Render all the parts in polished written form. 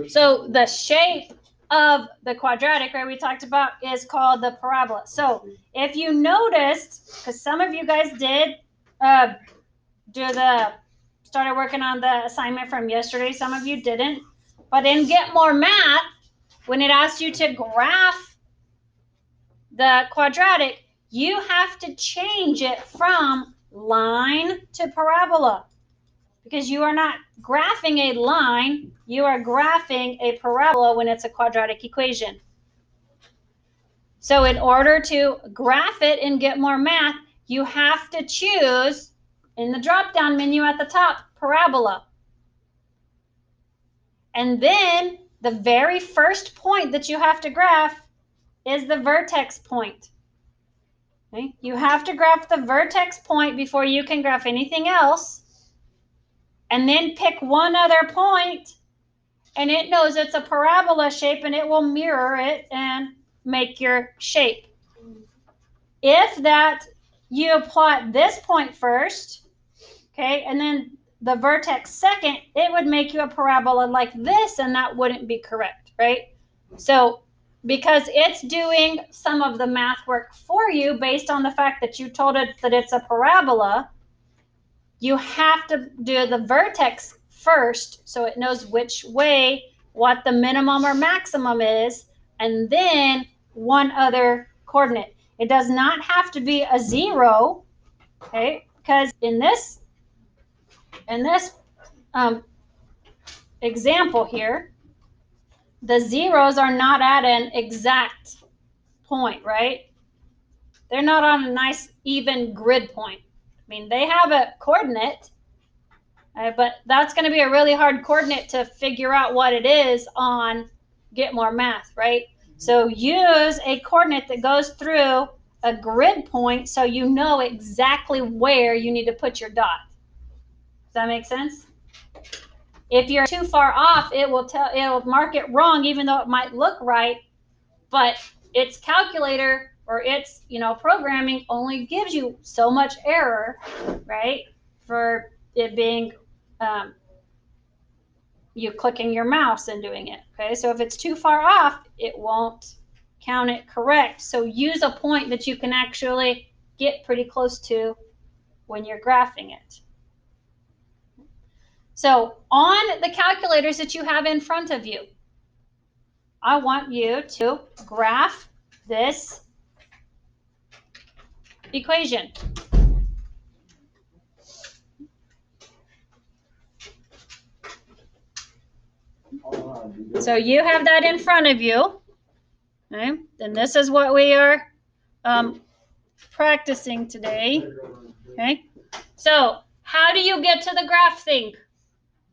So the shape of the quadratic, right, we talked about, is called the parabola. So if you noticed, because some of you guys did started working on the assignment from yesterday, some of you didn't, but in Get More Math, when it asks you to graph the quadratic, you have to change it from line to parabola, because you are not graphing a line, you are graphing a parabola when it's a quadratic equation. So in order to graph it and Get More Math, you have to choose in the drop-down menu at the top, parabola. And then the very first point that you have to graph is the vertex point. Okay? You have to graph the vertex point before you can graph anything else. And then pick one other point, and it knows it's a parabola shape, and it will mirror it and make your shape. If that you plot this point first, okay, and then the vertex second, it would make you a parabola like this, and that wouldn't be correct, right? So because it's doing some of the math work for you based on the fact that you told it that it's a parabola, you have to do the vertex first so it knows which way, what the minimum or maximum is, and then one other coordinate. It does not have to be a 0, okay? Because in this example here, the zeros are not at an exact point, right? They're not on a nice even grid point. I mean, they have a coordinate, but that's going to be a really hard coordinate to figure out what it is on Get More Math, right? So use a coordinate that goes through a grid point so you know exactly where you need to put your dot. Does that make sense? If you're too far off, it'll mark it wrong, even though it might look right, but its calculator or its programming only gives you so much error, right? For it being you clicking your mouse and doing it. Okay, so if it's too far off, it won't count it correct. So use a point that you can actually get pretty close to when you're graphing it. So on the calculators that you have in front of you, I want you to graph this equation. So you have that in front of you. Okay, and this is what we are practicing today. Okay, so how do you get to the graph thing?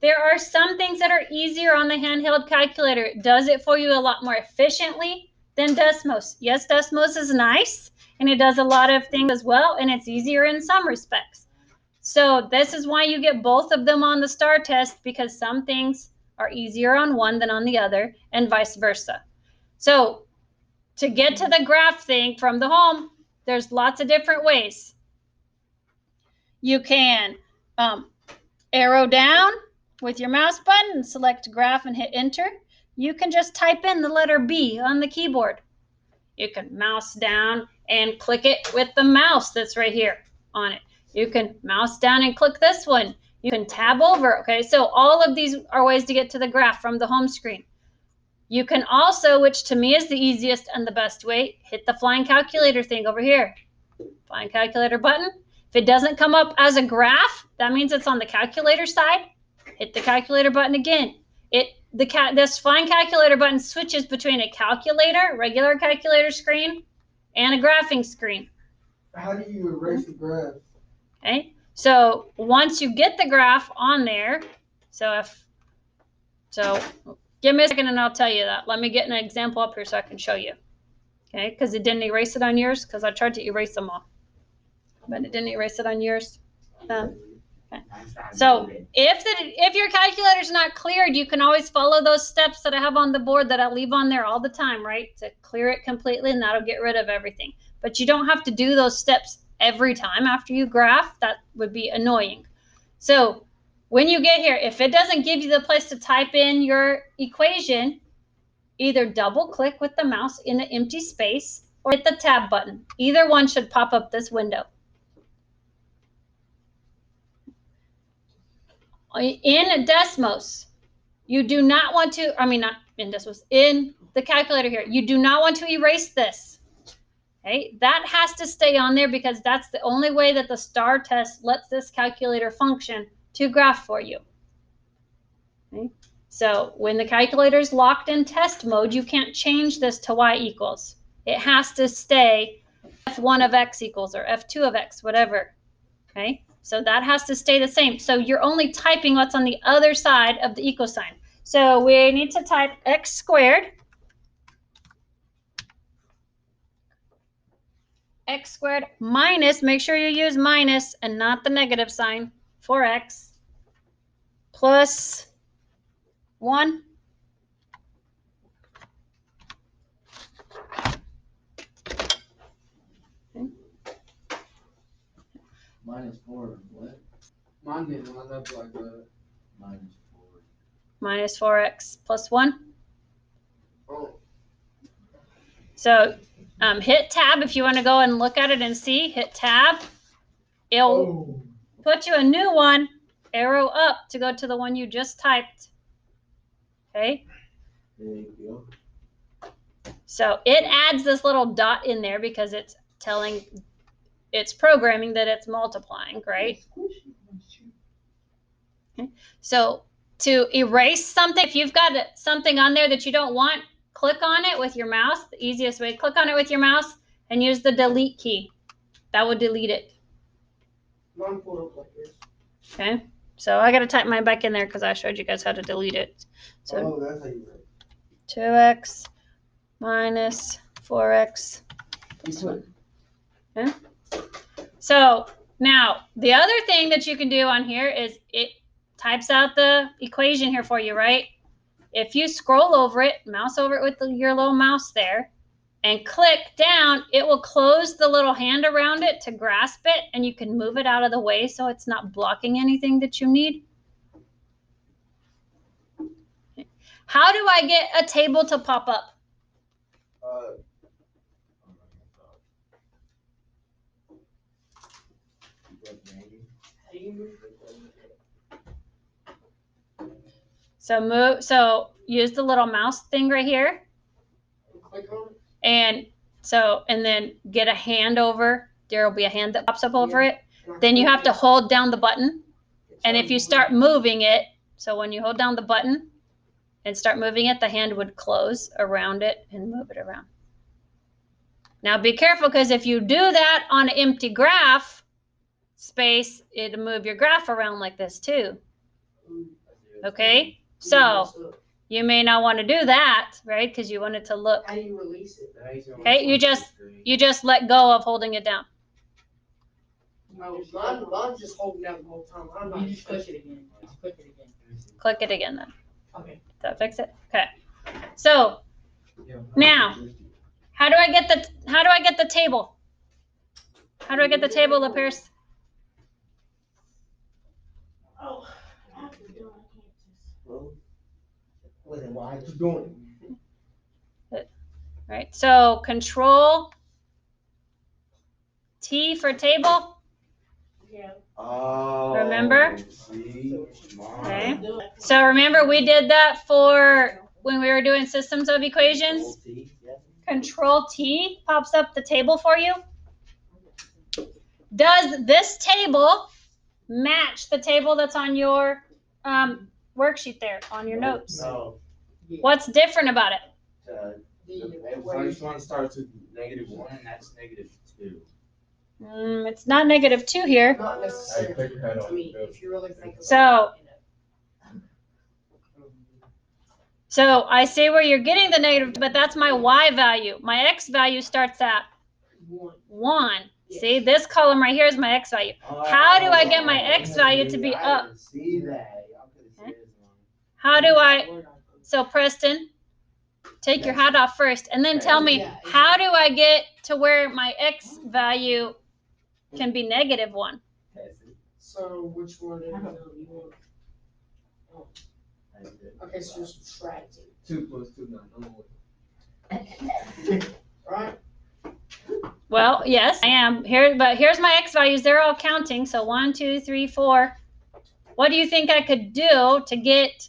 There are some things that are easier on the handheld calculator. It does it for you a lot more efficiently than Desmos. Yes, Desmos is nice, and it does a lot of things as well, and it's easier in some respects. So this is why you get both of them on the STAR test, because some things are easier on one than on the other, and vice versa. So to get to the graph thing from the home, there's lots of different ways. You can arrow down with your mouse button and select graph and hit enter. You can just type in the letter B on the keyboard. You can mouse down and click it with the mouse that's right here on it. You can mouse down and click this one. You can tab over. Okay, so all of these are ways to get to the graph from the home screen. You can also, which to me is the easiest and the best way, hit the flying calculator thing over here. Flying calculator button. If it doesn't come up as a graph, that means it's on the calculator side. Hit the calculator button again. This flying calculator button switches between a calculator, regular calculator screen, and a graphing screen. How do you erase the graph? Okay, so once you get the graph on there, so give me a second and I'll tell you that. Let me get an example up here so I can show you. Okay, because it didn't erase it on yours, because I tried to erase them all, but it didn't erase it on yours. Okay. So if your calculator is not cleared, you can always follow those steps that I have on the board that I leave on there all the time, right? To clear it completely, and that'll get rid of everything. But you don't have to do those steps every time after you graph. That would be annoying. So when you get here, if it doesn't give you the place to type in your equation, either double click with the mouse in the empty space or hit the tab button. Either one should pop up this window. In Desmos, you do not want to, not in Desmos, in the calculator here, you do not want to erase this. Okay, that has to stay on there because that's the only way that the star test lets this calculator function to graph for you. Okay, so when the calculator is locked in test mode, you can't change this to y equals. It has to stay f1 of x equals or f2 of x, whatever. Okay, so that has to stay the same. So you're only typing what's on the other side of the equal sign. So we need to type x squared. X squared minus, make sure you use minus and not the negative sign, 4x plus 1 Minus 4, what? Mine didn't line up like that. Minus 4. minus 4x plus 1. Oh. So hit tab if you want to go and look at it and see. Hit tab. It'll put you a new one. Arrow up to go to the one you just typed. Okay. There you go. So it adds this little dot in there because it's telling, it's programming that it's multiplying, right? Okay. So to erase something, if you've got something on there that you don't want, click on it with your mouse. The easiest way, click on it with your mouse and use the delete key. That would delete it. Mine pulled up like this. Okay. So I got to type mine back in there because I showed you guys how to delete it. So that's how you write. 2x minus 4x. Okay. So now the other thing that you can do on here is it types out the equation here for you, right? If you scroll over it, mouse over it with your little mouse there, and click down, it will close the little hand around it to grasp it, and you can move it out of the way so it's not blocking anything that you need. How do I get a table to pop up? So use the little mouse thing right here. Click on it. And then get a hand over. There will be a hand that pops up over it. Then you have to hold down the button. And if you start moving it, so when you hold down the button and start moving it, the hand would close around it and move it around. Now be careful because if you do that on an empty graph space, it'll move your graph around like this too. Okay, so you may not want to do that, right? Because you want it to look. How do you release it? Okay, you just let go of holding it down. Mine's just holding down the whole time. I'm not. Just click it again. Just click it again. Click it again then. Okay. Does that fix it? Okay. So now, how do I get the table? How do I get the table, LaPierce? Oh, I have to do it. I can't just. Well, why just doing All right. So Control T for table. Yeah. Oh. Remember? See? Okay. So remember we did that for when we were doing systems of equations. Control T pops up the table for you. Does this table match the table that's on your worksheet there, on your notes? No. What's different about it? The first one starts with -1 and that's -2. It's not -2 here. Not necessarily. I mean, if you really think So I see where you're getting the negative, but that's my y value. My x value starts at 1. Yes. See, this column right here is my x value. How do I get my x value to be up? See that? Okay. How do I? So Preston, take your hat off first, and then tell me, how do I get to where my x value can be -1? So which one do you want? Okay, so you're subtracting. 2 plus 2, not Right? Well, yes, I am here, but here's my x values. They're all counting. So 1, 2, 3, 4. What do you think I could do to get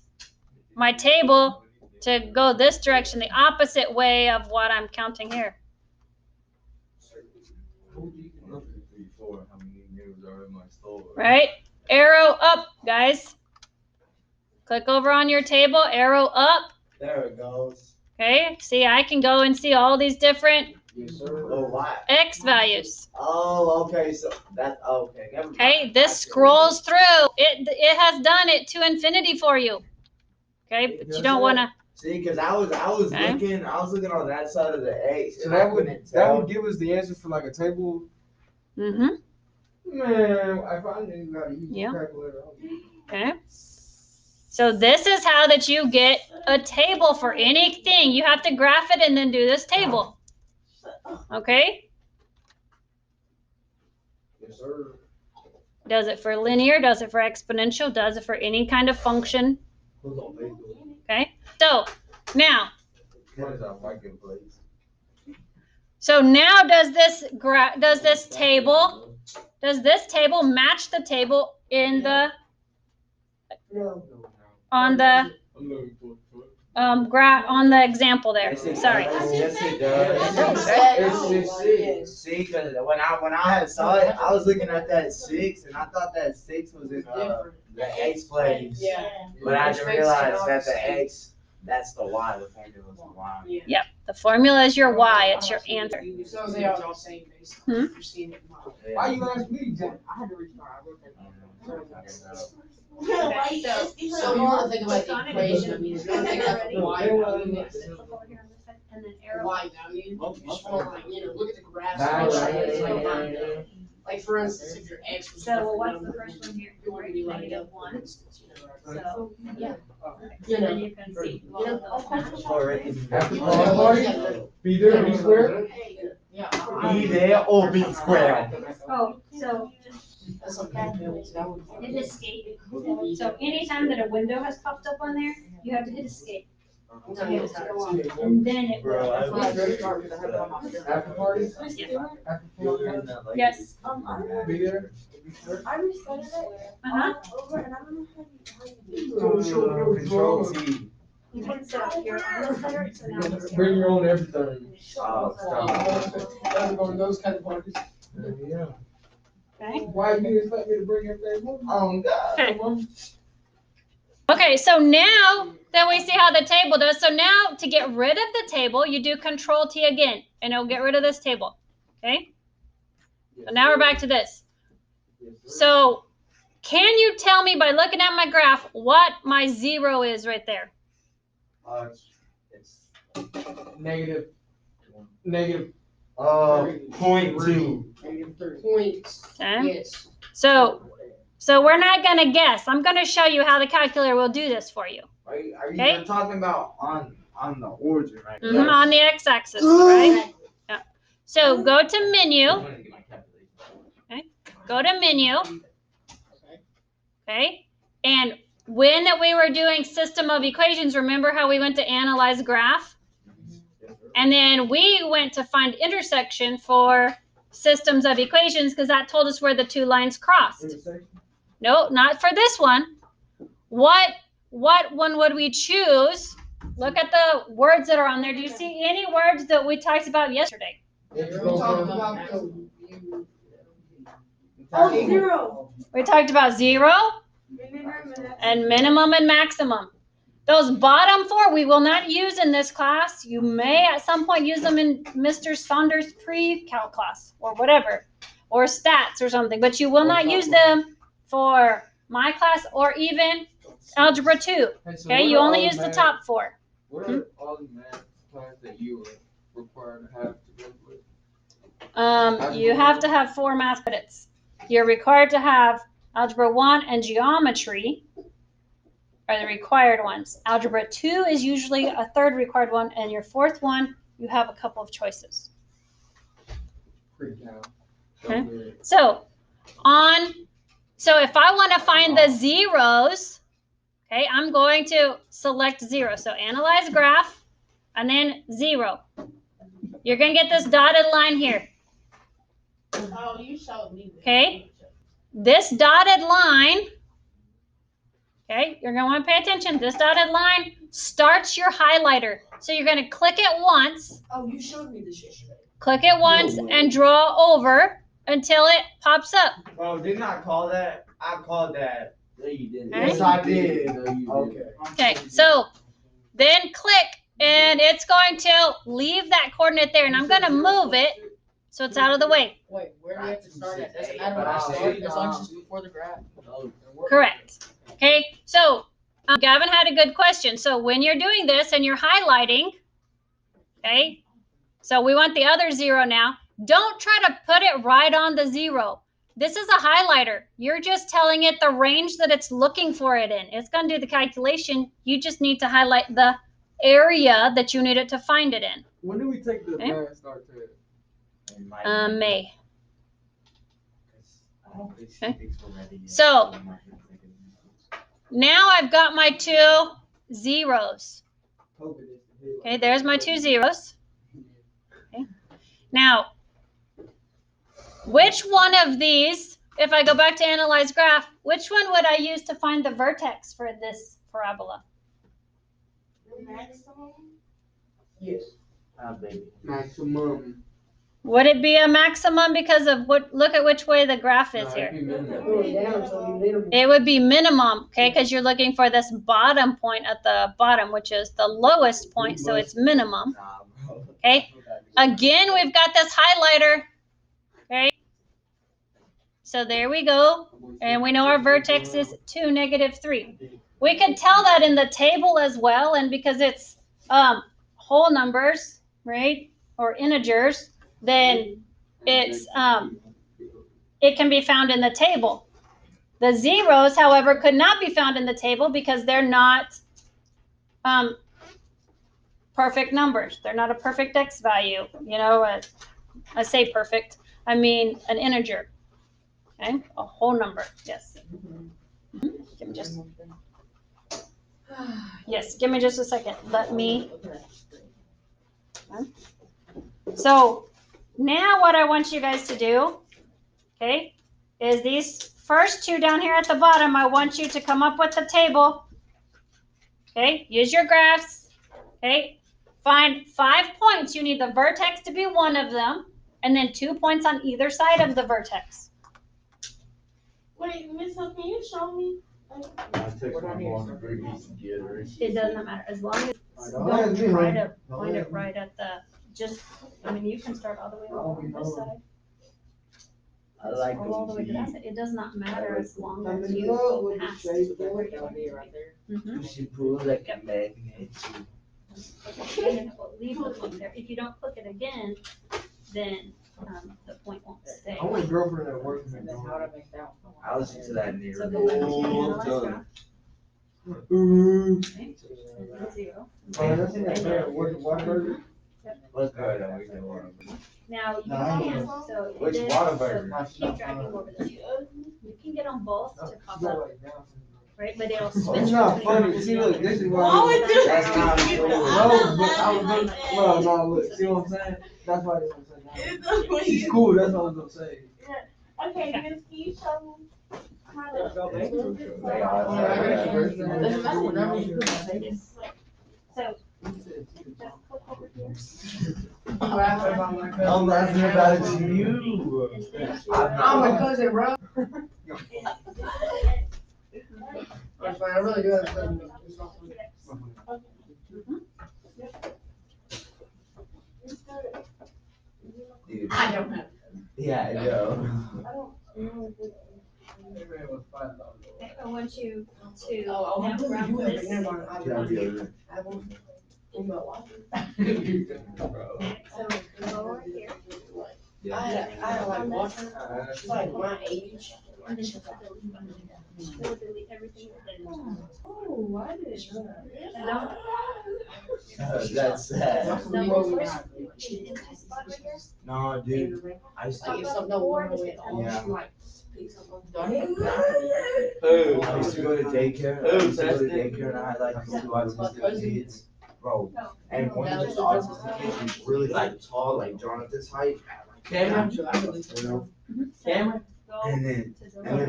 my table to go this direction, the opposite way of what I'm counting here? Right? Arrow up, guys. Click over on your table, arrow up. There it goes. Okay, see, I can go and see all these different Oh, why? x values. Oh, okay. So that's okay. Never mind. Okay, this scrolls through. It has done it to infinity for you. Okay, but you don't want to. See, because I was Okay. looking on that side of the X. So and I couldn't that tell. would give us the answer for like a table. Mm-hmm. Man, if I knew how to use Yeah. a calculator. Okay. So this is how that you get a table for anything. You have to graph it and then do this table. Okay? Yes, sir. Does it for linear, does it for exponential, does it for any kind of function. Okay? So now, does this table match the table in the on the on the example there? Sorry. Yes, it does. See, because when I had saw it, I was looking at that 6, and I thought that 6 was in the X place. Yeah. But I didn't realize that the X, that's the Y. The formula is the Y. Yeah. Yep. The formula is your Y. It's your answer. So they are all saying based on if you're seeing it in my. Why you ask me? I had to restart. I wrote that. So So you want to think about the equation, I mean, it's gonna take up the Y value, and then the Y value, just from like, look at the graphs. Like for instance, if your X was So different what's the numbers, first one here? you want to be like Negative 1. for instance, So yeah. and then you can see both of those match. After party, be there, be square. Yeah. Be there or be square. Oh, so That's okay. hit escape. So anytime that a window has popped up on there, you have to hit escape. To get it to go on. And then it will. After party. Yeah. After party. Yes. Be there. Be square. I restarted it Uh-huh. over and I don't know how you Control T. You can sit up here on the center, so now it's Bring your own everything. Oh, stop. Those kind of parties. Yeah. Okay. Why you expect me to bring everything home? Oh, God. Okay. Okay, so now that we see how the table does, so now to get rid of the table, you do Control T again, and it'll get rid of this table. Okay? So now we're back to this. So can you tell me by looking at my graph what my 0 is right there? It's Negative. 0.2. Points. Okay? Yes. So we're not going to guess. I'm going to show you how the calculator will do this for you. Are you Okay. you're talking about on the origin, right? Mm-hmm, on the x-axis, right? Yeah. So go to menu. Go to menu. Okay. And when we were doing system of equations, remember how we went to analyze graph? And then we went to find intersection for systems of equations because that told us where the two lines crossed. No, not for this one. What one would we choose? Look at the words that are on there. Do you see any words that we talked about yesterday? We're talking about Oh, 0. We talked about 0 and minimum and maximum. Those bottom 4 we will not use in this class. You may at some point use them in Mr. Saunders' pre-calc class or whatever, or stats or something, but you will not use them for my class or even algebra 2. Okay, you only use the top 4. What are all the math classes that you are required to have to graduate? You have to have 4 math credits. You're required to have algebra 1 and geometry are the required ones. Algebra 2 is usually a third required one, and your 4th one, you have a couple of choices. Okay. So if I want to find the zeros, Okay, I'm going to select 0. So analyze graph and then 0. You're going to get this dotted line here. Oh, you showed me. Okay, this dotted line, okay, you're going to want to pay attention. This dotted line starts your highlighter. So you're going to click it once. Oh, you showed me this yesterday. Click it once and draw over until it pops up. Bro, didn't I call that? I called that. No, you didn't. Yes, I did. No, you Okay. didn't. Okay, so then click and it's going to leave that coordinate there. And I'm going to move it so it's out of the way. Wait, where do we have to start at? Does it matter when I start as long as it's before the graph? No. Correct. Okay, so Gavin had a good question. So when you're doing this and you're highlighting, okay, so we want the other 0 now. Don't try to put it right on the 0. This is a highlighter. You're just telling it the range that it's looking for it in. It's going to do the calculation. You just need to highlight the area that you need it to find it in. When do we take the Okay. math start test? May. Okay. So now I've got my 2 zeros. Okay, there's my 2 zeros. Okay. Now, which one of these, if I go back to analyze graph, which one would I use to find the vertex for this parabola? Maximum? Yes. Maximum. Would it be a maximum because of what? Look at which way the graph is No, here. it'd be minimum. Going down, so you minimum. It would be minimum, okay, because you're looking for this bottom point at the bottom, which is the lowest point, so it's minimum. Okay. Again, we've got this highlighter. Okay. So there we go. And we know our vertex is 2, -3. We could tell that in the table as well, and because it's whole numbers, right, or integers, then it's it can be found in the table. The zeros, however, could not be found in the table because they're not perfect numbers. They're not a perfect x value. You know, I say perfect, I mean an integer. Okay, a whole number. Yes. Give me just. Yes, give me just a second. Let me. Okay. So now what I want you guys to do, okay, is these first 2 down here at the bottom, I want you to come up with the table. Okay, use your graphs. Okay, find 5 points. You need the vertex to be one of them, and then 2 points on either side of the vertex. Wait, Miss, can you show me? It doesn't matter as long as don't try to find it right at the just. I mean, you can start all the way over on this side. I like All the way to that side. It does not matter as long as you know go what past. Right there. Mhm. She pulls like a magnet. And it will leave the point there. If you don't click it again, then the point won't stay. I want a girlfriend that works in That's how to make that one. I listen to that near. So go back to your analyze graph. Ooh. Okay. And then 0. Oh, that's in that bad Whataburger. What's good? Now you No, I can, ain't. so it Which is, Whataburger? so keep dragging over this. You can get them both to pop Go up, like down. right? But it'll switch. It's not between funny. See, look, this is why. Why would you- That's not true. No, but I was gonna. No, look. See what I'm saying? That's why they want to say. She's cool. That's what I was gonna say. Okay, Miss, can you show me how to? So just click over here. I'm laughing about you. I'm my cousin, bro. I really do have a Dude. I don't have. Yeah, I know. I want you to Oh, now grab this. Never mind. I Yeah, have one in my wallet. So go over here. I had like water. It's like my age. And then just delete button. It'll delete everything that didn't. Oh, why did it show that? And don't. That's sad. Double push in this spot right here. No, dude. I used Like to. if something don't work, it's Yeah. like I used to go to daycare. And I had like two autistic kids, bro. And one of the autistic kids was really like tall, like Jonathan's height. Camera? You know? And then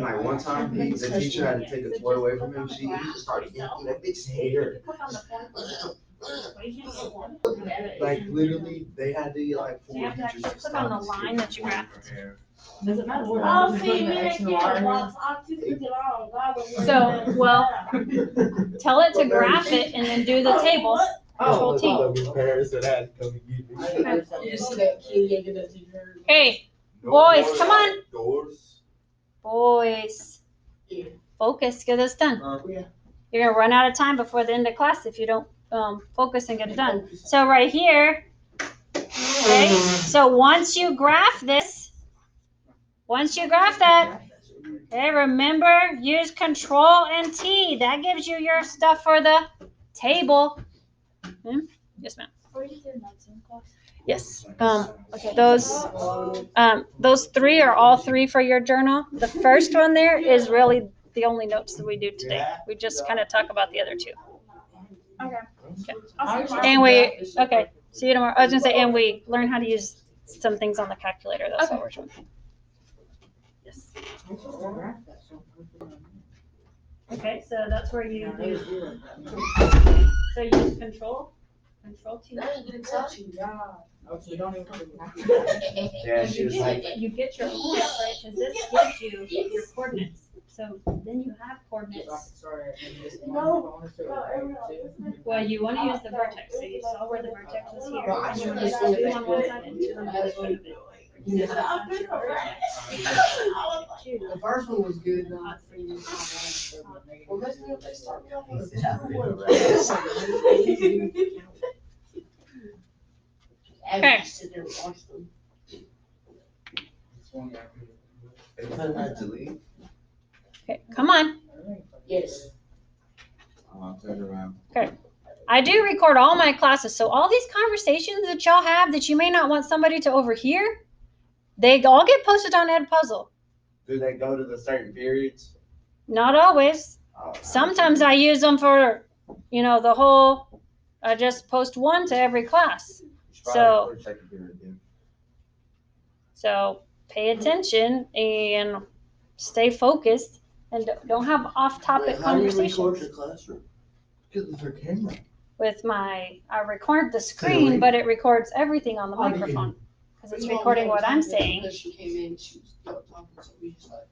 like one time, the teacher had to take a toy away from him. He just started yanking that bitch's hair. Like literally, they had to get like 4 teachers to Click stop on the this line kid that you from graphed. yanking her hair. Doesn't matter what. Oh, see, me and Kid Box, I took it all. So, well, tell it to graph it and then do the table. Control T. Parents that had to come and get me. You just see that kid yanking that teacher. Okay, No boys, more come on. doors. Boys. Yeah. Focus, get this done. Yeah. You're gonna run out of time before the end of class if you don't focus and get it done. So right here, okay, so once you graph that, okay, remember, use Control and T. That gives you your stuff for the table. Yes, ma'am. Yes. Okay. Those three are all three for your journal. The first one there is really the only notes that we do today. We just kind of talk about the other two. And okay. See you tomorrow. I was gonna say, and we learn how to use some things on the calculator. That's what we're doing. Yes. Okay, so that's where you do. So you use Control T. Yeah, she was like, You get your coordinates, right? Because this gives you your coordinates. So then you have coordinates. Well, you want to use the vertex. So you saw where the vertex was here. And you want to use 2 on one side and 2 on the other side of it. That's your vertex. The first one was good. Okay. delete. Okay, come on. Yes. I'll turn around. I do record all my classes, so all these conversations that y'all have that you may not want somebody to overhear, they all get posted on Edpuzzle. Do they go to the certain periods? Not always. Sometimes I use them for, the whole. I just post one to every class. So pay attention and stay focused, and don't have off-topic conversations. Classroom? Because of her camera. I record the screen, but it records everything on the microphone because it's recording what I'm saying. She came in, she was talking, so we just like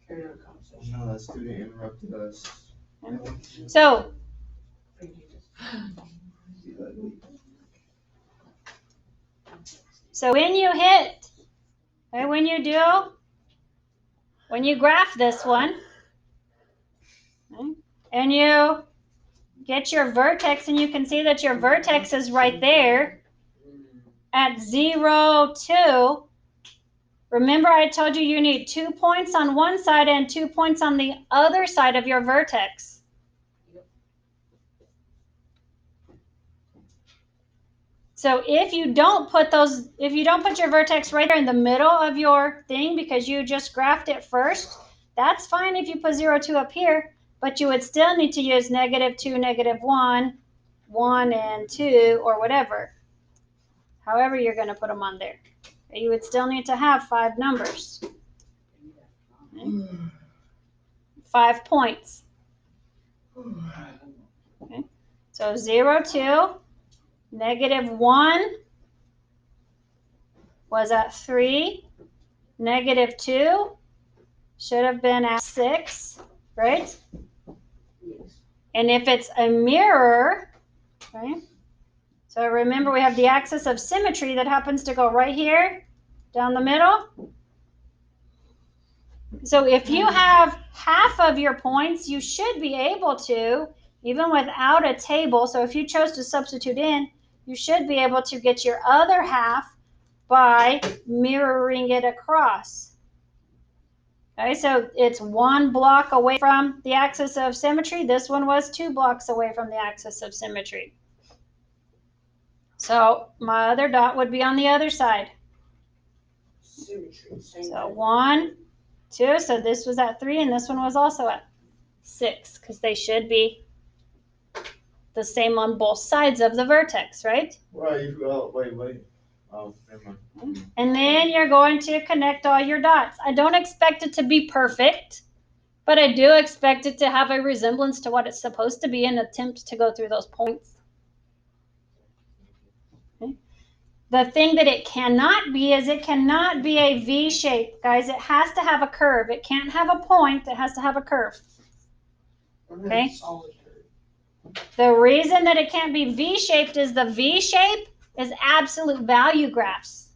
carried on a conversation. No, that student interrupted us. So when you graph this one, okay, and you get your vertex, and you can see that your vertex is right there at 0, 2. Remember, I told you need 2 points on one side and 2 points on the other side of your vertex. So if you don't put your vertex right there in the middle of your thing because you just graphed it first, that's fine if you put 0, 2 up here, but you would still need to use -2, -1, 1 and 2, or whatever. However you're going to put them on there. You would still need to have 5 numbers. Okay. 5 points. Okay. So 0, 2, -1 was at 3. -2 should have been at 6, right? Yes. And if it's a mirror, okay, so remember we have the axis of symmetry that happens to go right here, down the middle. So if you have half of your points, you should be able to, even without a table, so if you chose to substitute in, you should be able to get your other half by mirroring it across. Okay, so it's 1 block away from the axis of symmetry. This one was 2 blocks away from the axis of symmetry. So my other dot would be on the other side. Symmetry. So 1, 2. So this was at 3 and this one was also at 6 because they should be the same on both sides of the vertex, right? Right, wait. Oh, never mind. And then you're going to connect all your dots. I don't expect it to be perfect, but I do expect it to have a resemblance to what it's supposed to be and attempt to go through those points. Okay. The thing that it cannot be is it cannot be a V shape, guys. It has to have a curve. It can't have a point. It has to have a curve. Okay. The reason that it can't be V-shaped is the V shape is absolute value graphs.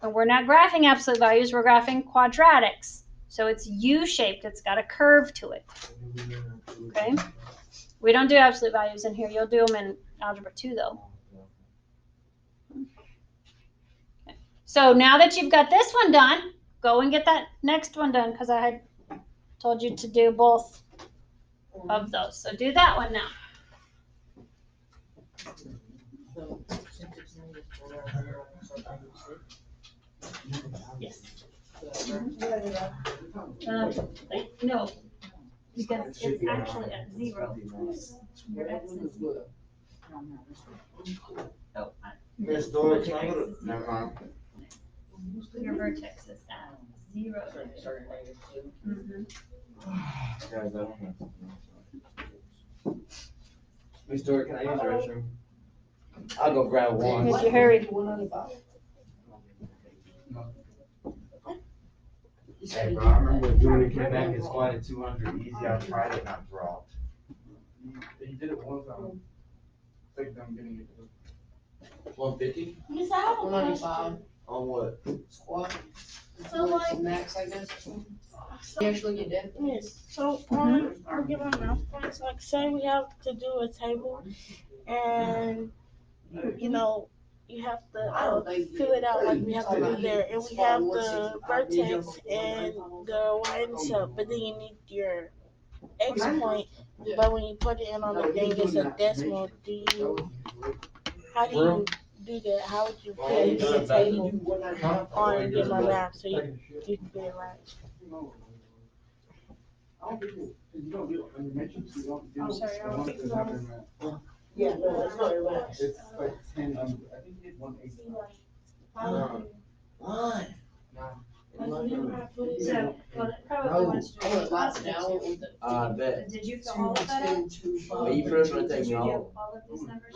And we're not graphing absolute values, we're graphing quadratics. So it's U-shaped, it's got a curve to it. Okay? We don't do absolute values in here. You'll do them in Algebra 2 though. Okay. So now that you've got this one done, go and get that next one done because I had told you to do both of those. So do that one now. Yes. No, because it's actually at 0. Your x is Miss Dora, can I go to? Never mind. your vertex is at 0. Mm-hmm. Guys, I don't know. Miss Dora, can I use the restroom? I'll go grab one. Did you hurry? Hey, bro, I remember doing it, came back and squatted 200 easy. I tried it and I dropped. He did it one time. I think I'm getting it. 150? Miss, I have a 195 On what? squat. So, like- Max, I guess. You actually get dead. Yes, so on our given math points, like say we have to do a table and, you have to fill it out like we have to do there. And we have the vertex and the y-intercept, but then you need your x point. But when you put it in on the thing, it's a decimal. How do you do that? How would you put it in the table on Get My Math so you can get it right? I'm sorry, Yeah, no, it's not relaxed. It's like 10, I think he did 180. What? So, well, it probably wants to I went last down. I bet. Did you fill all of that out? But you first want to Did take you me do home. all of these numbers?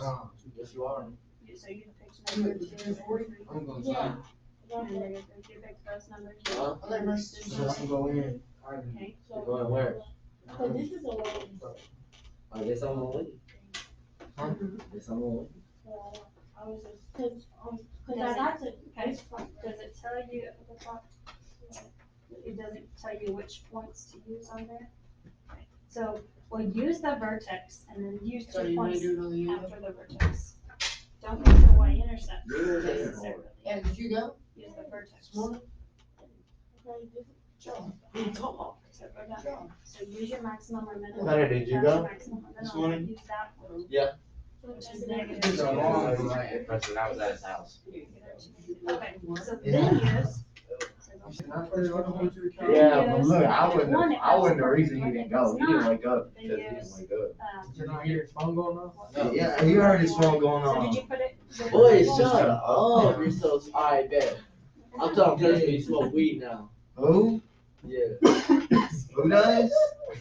Yes, you are. So you picked number 2, 3, I'm going Yeah. and then you picked those numbers. Huh? So I can go in. Okay. Go in where? So this is a way. I guess I'm gonna win. Huh? Guess I'm gonna win. I was just, cause I got to. Okay. Does it tell you at the top? It doesn't tell you which points to use on there. Okay. So we'll use the vertex and then use So 2 you wanna points do it on the end? after the vertex. Don't use the y-intercept necessarily. Yeah, did you go? Use the vertex. Morning? Okay, this John. Talk. So go down. So use your maximum or minimum. Hunter, did you That's your go? maximum or This minimum. morning? Use that one. Yeah. Which is It's negative. a long President, I was at his house. Okay, so then use. Yeah, but look, I wasn't the reason he didn't go. He didn't wake up because he didn't wake up. Did I hear his phone going off? Yeah, he heard his phone going So did on. you put it? Boy, shut up. You're so, alright, bet. I'm talking to you, smoke weed now. Who? Yeah. Who does?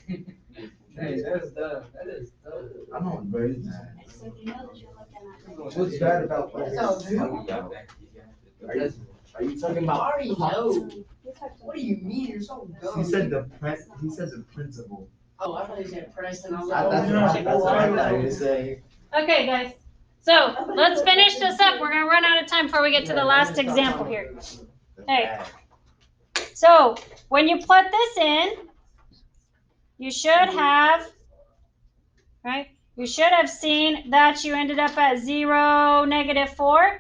Hey, that's dumb. That is dumb. I don't agree with that. So you know that you're looking at. What's bad about That's all good. Are you talking I about? already know. What do you mean? You're so dumb. He said the principal. Oh, I thought he said Preston. I was That's what I thought he was saying. Okay, guys. So let's finish this up. We're gonna run out of time before we get to the last example here. Hey. So when you put this in, you should have, right? You should have seen that you ended up at 0, -4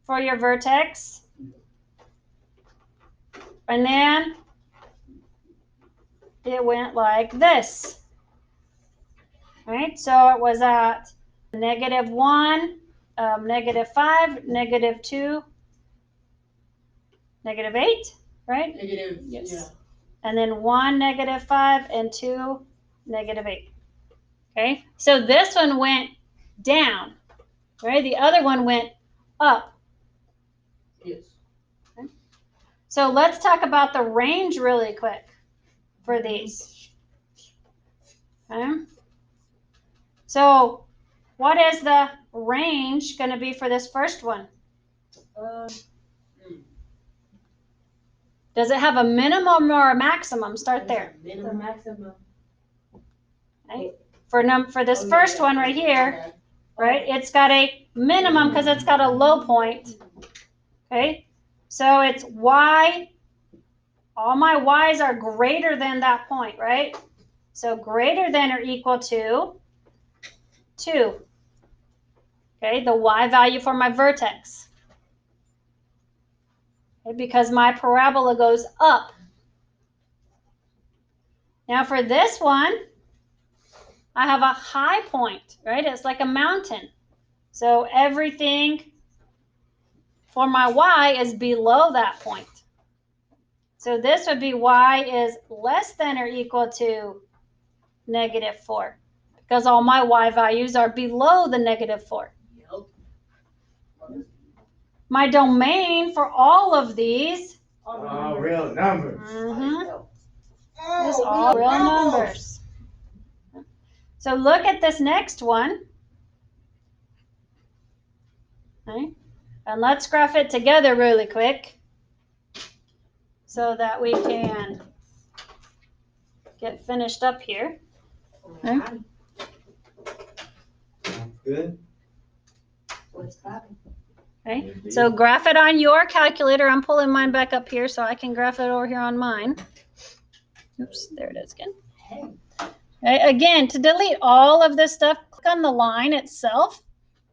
for your vertex. And then it went like this. Right? So it was at -1, -5, -2, -8. right? Negative, Yes. yeah. And then 1, -5, and 2, -8. Okay, so this one went down, right? The other one went up. Yes. Okay. So let's talk about the range really quick for these. Okay. So what is the range going to be for this first one? Does it have a minimum or a maximum? Start there. The maximum. Okay. For this first one right here, right? It's got a minimum because it's got a low point. Okay. So it's y. All my y's are greater than that point, right? So greater than or equal to 2. Okay, the y value for my vertex. Okay, because my parabola goes up. Now for this one, I have a high point, right? It's like a mountain. So everything for my y is below that point. So this would be y is less than or equal to -4 because all my y values are below the -4. My domain for all of these real numbers. Is all real numbers. So look at this next one. Okay. And let's graph it together really quick so that we can get finished up here. Okay. Good. Okay. So graph it on your calculator. I'm pulling mine back up here so I can graph it over here on mine. Oops, there it is again. Okay. Again, to delete all of this stuff, click on the line itself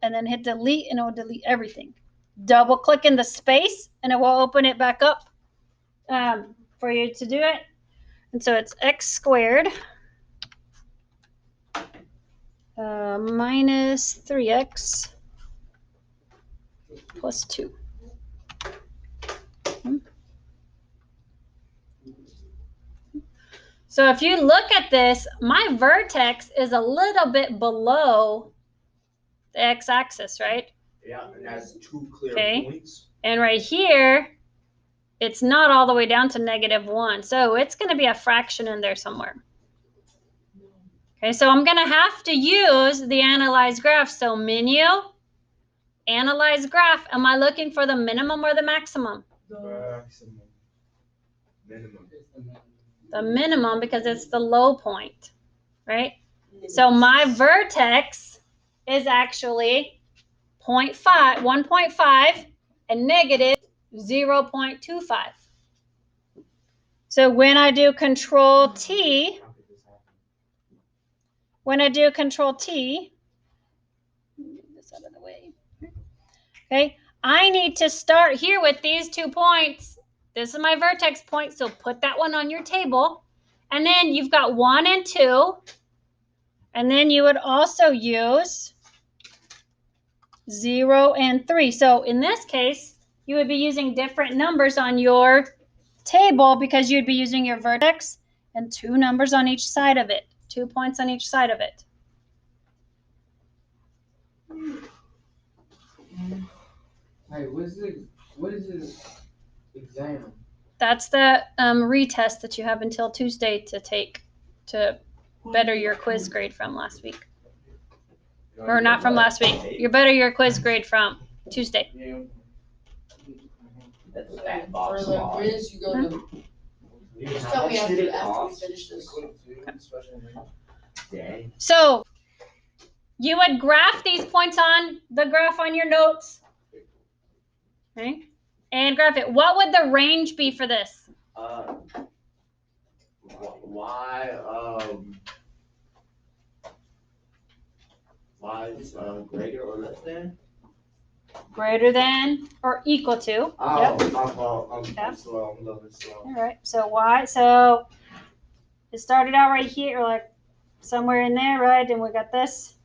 and then hit delete and it will delete everything. Double click in the space and it will open it back up for you to do it. And so it's x squared minus 3x plus 2. So if you look at this, my vertex is a little bit below the x-axis, right? Yeah, and that's 2 clear points. And right here, it's not all the way down to -1. So it's going to be a fraction in there somewhere. Okay, so I'm going to have to use the analyze graph. So menu, analyze graph. Am I looking for the minimum or the maximum? Maximum. Minimum. The minimum because it's the low point, right? So my vertex is actually 1.5 and -0.25. So when I do Control T, get this out of the way. Okay, I need to start here with these 2 points. This is my vertex point, so put that one on your table. And then you've got 1 and 2. And then you would also use 0 and 3. So in this case, you would be using different numbers on your table because you'd be using your vertex and 2 numbers on each side of it, 2 points on each side of it. Hey, what is this exam? That's the retest that you have until Tuesday to take to better your quiz grade from last week. Or not from last week. You better your quiz grade from Tuesday. For the quiz, you go to. Just tell me after we finish this. So you would graph these points on the graph on your notes. Okay. And graph it. What would the range be for this? Y is greater or less than? Greater than or equal to. Oh, Yep. I'm slow. I'm a little bit slow. All right. So y. So it started out right here, like somewhere in there, right? And we got this.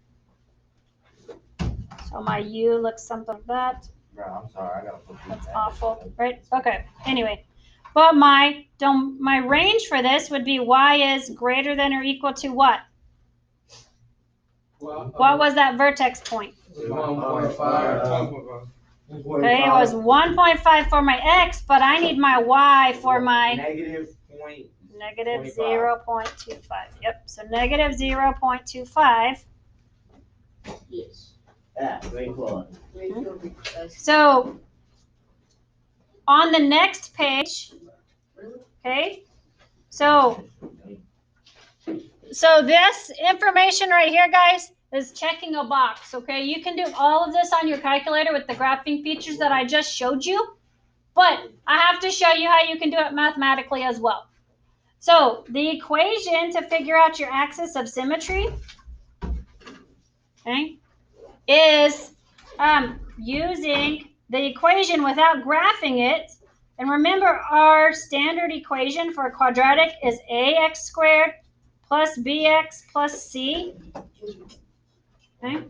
So my u looks something like that. Bro, I'm sorry. I gotta put That's awful, right? Okay. Anyway, But my range for this would be y is greater than or equal to what? What was that vertex point? 1.5. Okay, it was 1.5 for my x, but I need my y for my negative 0.25. Yep, so negative 0.25. Yes. Yeah, very close. So on the next page, okay, so this information right here, guys, is checking a box, okay? You can do all of this on your calculator with the graphing features that I just showed you, but I have to show you how you can do it mathematically as well. So the equation to figure out your axis of symmetry, okay, is using the equation without graphing it. And remember, our standard equation for a quadratic is ax squared plus bx plus c. Okay?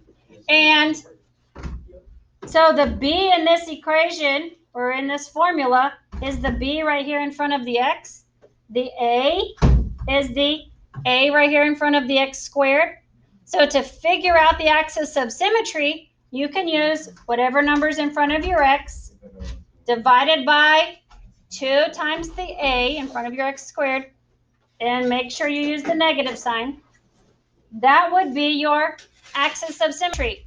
And so the b in this equation, or in this formula, is the b right here in front of the x. The a is the a right here in front of the x squared. So to figure out the axis of symmetry, you can use whatever number's in front of your x divided by 2 times the a in front of your x squared, and make sure you use the negative sign. That would be your axis of symmetry.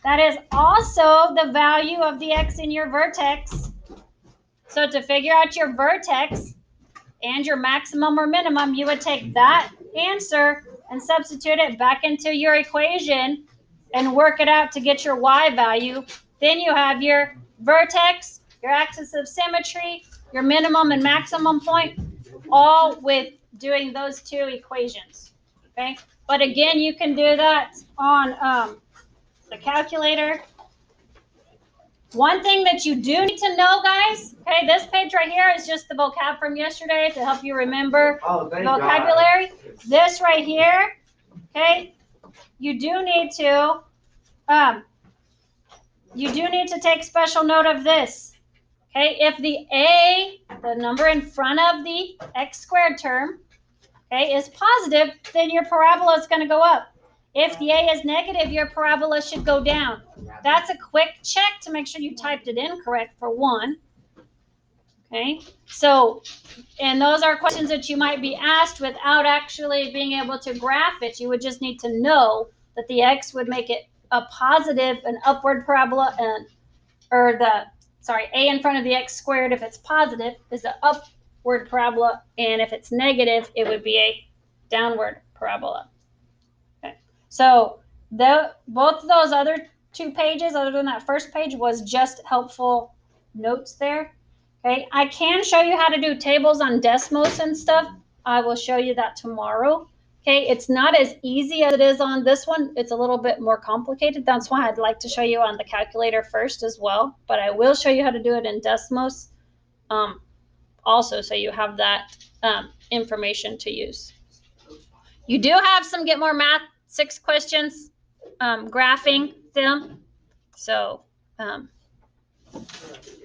That is also the value of the x in your vertex. So to figure out your vertex and your maximum or minimum, you would take that answer and substitute it back into your equation and work it out to get your y value. Then you have your vertex, your axis of symmetry, your minimum and maximum point, all with doing those two equations. Okay, but again, you can do that on the calculator. One thing that you do need to know, guys, okay, this page right here is just the vocab from yesterday to help you remember vocabulary. God. This right here, okay, you do need to take special note of this. Okay, if the a, the number in front of the x squared term, okay, is positive, then your parabola is going to go up. If the a is negative, your parabola should go down. That's a quick check to make sure you typed it in correct, for one. Okay, so, and those are questions that you might be asked without actually being able to graph it. You would just need to know that the x would make it a positive, an upward parabola, and a in front of the x squared, if it's positive, is an upward parabola, and if it's negative, it would be a downward parabola. Okay, so both of those other 2 pages, other than that first page, was just helpful notes there. Okay, I can show you how to do tables on Desmos and stuff. I will show you that tomorrow. Okay, it's not as easy as it is on this one. It's a little bit more complicated. That's why I'd like to show you on the calculator first as well. But I will show you how to do it in Desmos also, so you have that information to use. You do have some Get More Math 6 questions, graphing them. So